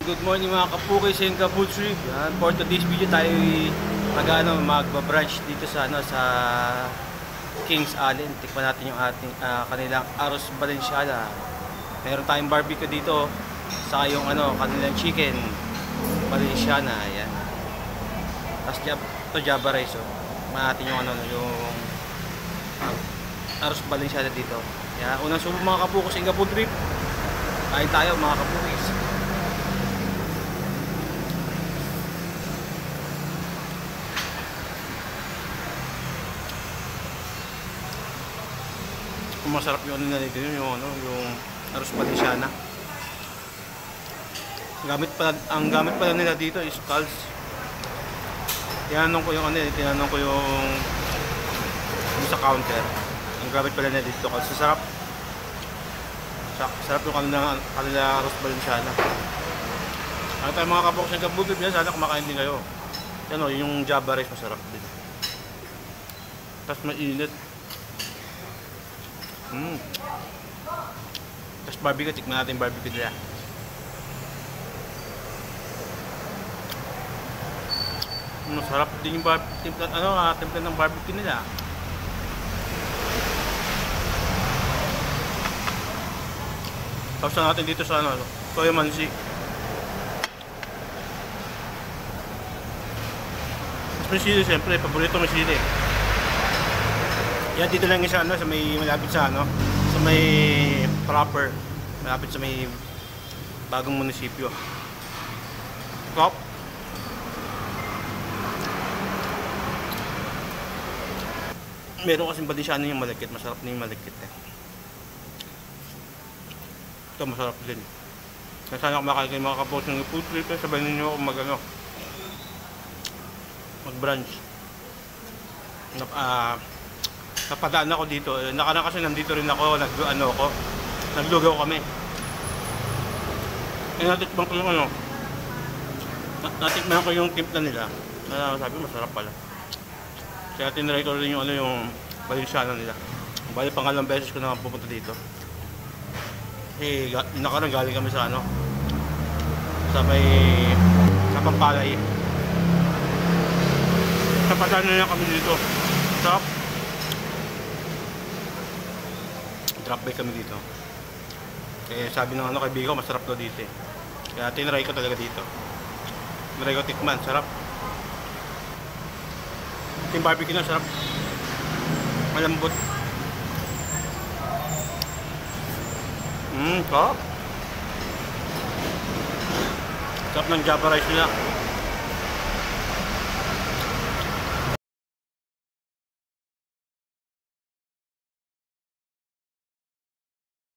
Good morning mga kapukis and kaputri. For today's video tayo magba-brunch dito sa Kings Allen. Tikman natin yung ating kanilang Arroz Valenciana. Meron tayong barbecue dito saka yung kanilang chicken Valenciana. Ayan. Tapos Java rice. Tikman natin yung yung Arroz Valenciana dito. Yan, unang subo mga kapukis and kaputri. Kain tayo mga kapukis. Masarap yung nila dito, yung Arroz Valenciana. Ang gamit pala nila dito is scalds. Tinanong ko yung sa counter. Ang gamit pala nila dito scalds. Sarap yung kanila Arroz Valenciana. Ano tayo mga kapok sa kabutib yan, sana kumakain din kayo. Yan yung Java rice masarap din. Tapos mainit. Tapos barbecue, tikman natin yung barbecue nila. Masarap din yung timpla ng barbecue nila. Tapos natin dito sa soya mansi. Tapos may sili, siyempre, paborito may sili. Yan, dito lang yung sa may malapit sa may proper, malapit sa may bagong munisipyo. Top. Meron kasing Valenciana yung malagkit, masarap na yung malagkit eh. Ito masarap din. Sana kumakain kayo mga kapos ng food trip, sabay ninyo ako mag-brunch. Napadaan ako dito. Nakaraan kasi nandito rin ako, naglugaw kami. Natikman ko yung natikman ko yung timpla nila. Sabi ko masarap pala. Kaya tinry ko rin yung Valenciana nila. Bali pangalang beses ko na pupunta dito. Nakaraan galing kami sa sa Pampalay. Napadaan na kami dito. Stop. Drop by kami dito. Kaya sabi ng kaibigan ko, masarap daw dito eh. Kaya tinry ko talaga dito. Tinry ko tikman, sarap. Yung barbecue na sarap. Malambot. Sarap. Sarap ng Java rice nila.